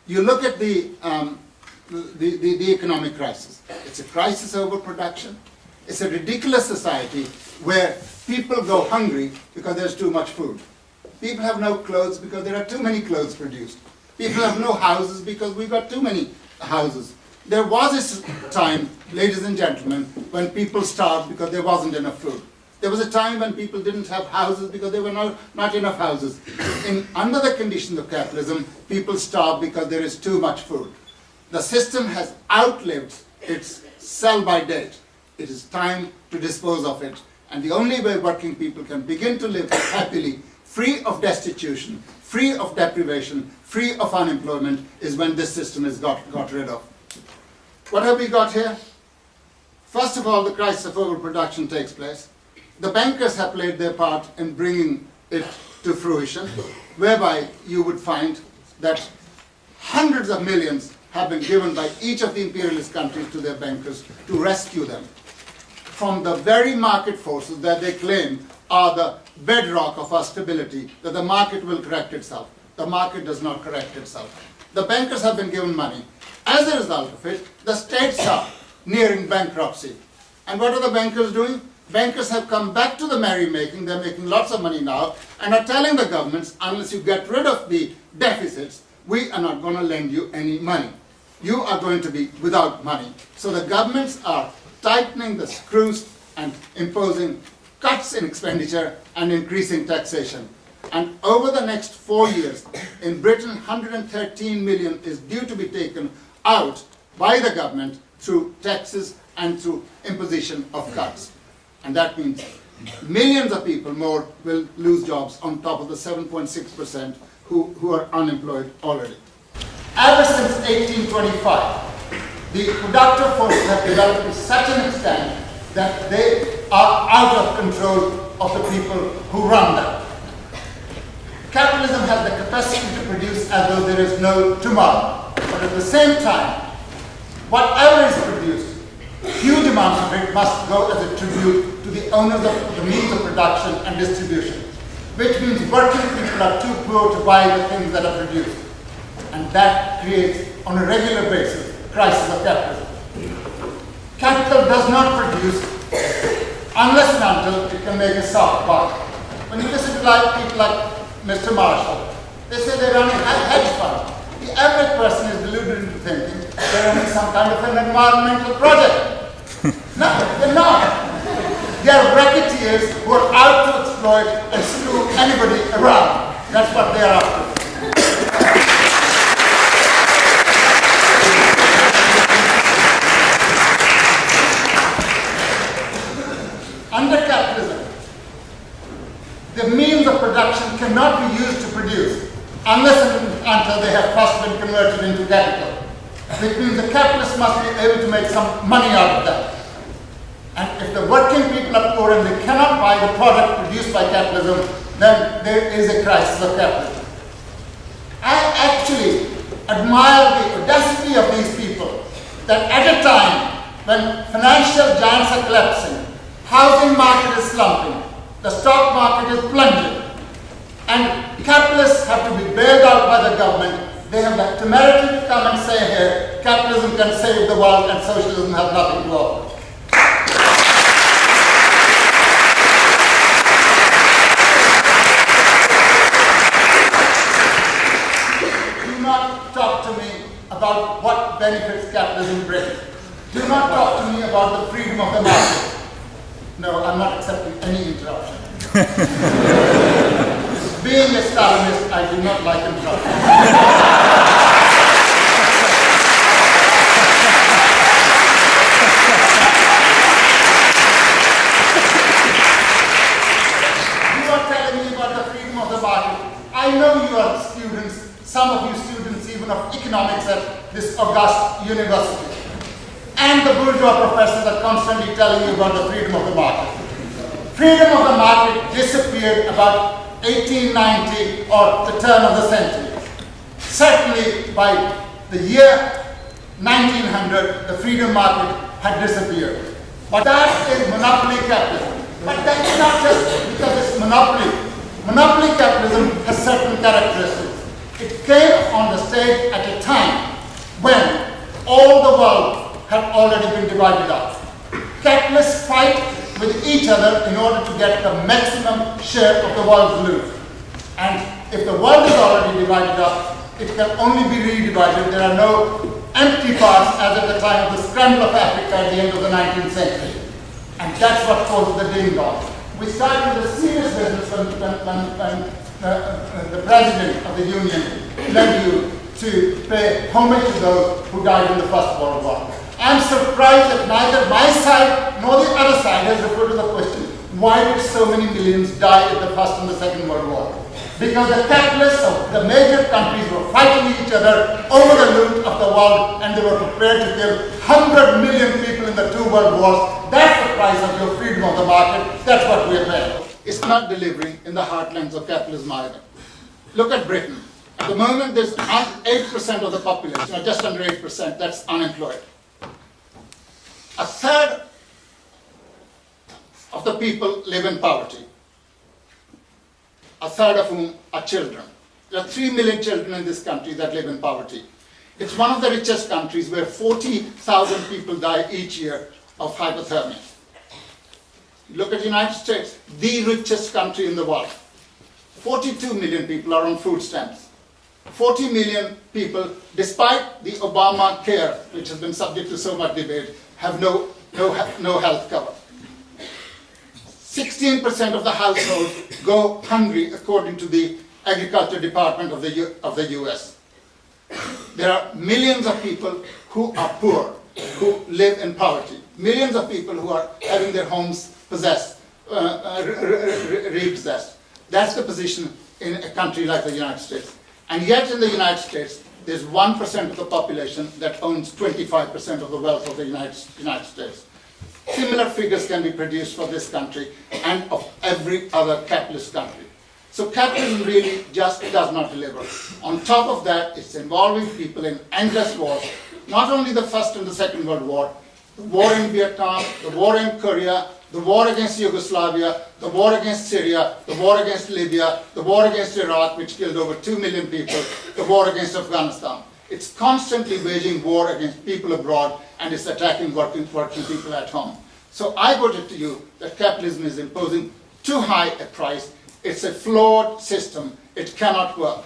You look at the economic crisis. It's a crisis over production. It's a ridiculous society where people go hungry because there's too much food. People have no clothes because there are too many clothes produced. People have no houses because we've got too many houses. There was a time, ladies and gentlemen, when people starved because there wasn't enough food. There was a time when people didn't have houses because there were not enough houses. Under the conditions of capitalism, people starve because there is too much food. The system has outlived its sell-by date. It is time to dispose of it. And the only way working people can begin to live happily, free of destitution, free of deprivation, free of unemployment, is when this system is got rid of. What have we got here? First of all, the crisis of overproduction takes place. The bankers have played their part in bringing it to fruition, whereby you would find that hundreds of millions have been given by each of the imperialist countries to their bankers to rescue them from the very market forces that they claim are the bedrock of our stability, that the market will correct itself. The market does not correct itself. The bankers have been given money. As a result of it, the states are nearing bankruptcy. And what are the bankers doing? Bankers have come back to the merrymaking, they're making lots of money now, and are telling the governments, unless you get rid of the deficits, we are not going to lend you any money. You are going to be without money. So the governments are tightening the screws and imposing cuts in expenditure and increasing taxation. And over the next 4 years, in Britain, 113 million is due to be taken out by the government through taxes and through imposition of cuts. And that means millions of people more will lose jobs on top of the 7.6% who are unemployed already. Ever since 1825, the productive forces have developed to such an extent that they are out of control of the people who run them. Capitalism has the capacity to produce as though there is no tomorrow. But at the same time, whatever is produced, huge amounts of it must go as a tribute to the owners of the means of production and distribution, which means working people are too poor to buy the things that are produced. And that creates, on a regular basis, crisis of capitalism. Capital does not produce unless and until it can make a soft buck. When you listen to people like Mr. Marshall, they say they're running a hedge fund. The average person is deluded into thinking they're running some kind of an environmental project. No, they're not. They're racketeers who are out to exploit and screw anybody around. That's what they are after. Under capitalism, the means of production cannot be used to produce unless and until they have first been converted into capital. Which means the capitalists must be able to make some money out of that. And if the working people are poor and they cannot buy the product produced by capitalism, then there is a crisis of capitalism. I actually admire the audacity of these people that at a time when financial giants are collapsing, housing market is slumping, the stock market is plunging, and capitalists have to be bailed out by the government. They have the temerity to come and say here, capitalism can save the world and socialism has nothing to offer. Do not talk to me about what benefits capitalism brings. Do not talk to me about the freedom of the market. No, I'm not accepting any interruption. Being a Stalinist, I do not like interruptions. You are telling me about the freedom of the market. I know you are students, some of you students even of economics at this august university. And the bourgeois professors are constantly telling you about the freedom of the market. Freedom of the market disappeared about 1890 or the turn of the century. Certainly by the year 1900, the freedom market had disappeared. But that is monopoly capitalism. But that's not just because it's monopoly. Monopoly capitalism has certain characteristics. It came on the stage at a time have already been divided up. Capitalists fight with each other in order to get the maximum share of the world's loot. And if the world is already divided up, it can only be redivided. There are no empty parts as at the time of the scramble of Africa at the end of the 19th century. And that's what caused the ding-dong. We started a serious business when the president of the union led you to pay homage to those who died in the First World War. I'm surprised that neither my side nor the other side has referred to the question, why did so many millions die in the First and the Second World War? Because the capitalists of the major countries were fighting each other over the loot of the world, and they were prepared to kill 100 million people in the two world wars. That's the price of your freedom of the market. That's what we are paying. It's not delivering in the heartlands of capitalism either. Look at Britain. At the moment, there's 8% of the population, or just under 8%, that's unemployed. A third of the people live in poverty. A third of whom are children. There are 3 million children in this country that live in poverty. It's one of the richest countries where 40,000 people die each year of hypothermia. Look at the United States, the richest country in the world. 42 million people are on food stamps. 40 million people, despite the Obamacare, which has been subject to so much debate, have no health cover. 16% of the households go hungry, according to the Agriculture Department of the US. There are millions of people who are poor, who live in poverty. Millions of people who are having their homes possessed, repossessed. That's the position in a country like the United States. And yet in the United States, there's 1% of the population that owns 25% of the wealth of the United States. Similar figures can be produced for this country and of every other capitalist country. So capitalism really just does not deliver. On top of that, it's involving people in endless wars, not only the First and the Second World War, the war in Vietnam, the war in Korea, the war against Yugoslavia, the war against Syria, the war against Libya, the war against Iraq, which killed over 2 million people, the war against Afghanistan. It's constantly waging war against people abroad, and it's attacking working people at home. So I put it to you that capitalism is imposing too high a price. It's a flawed system. It cannot work.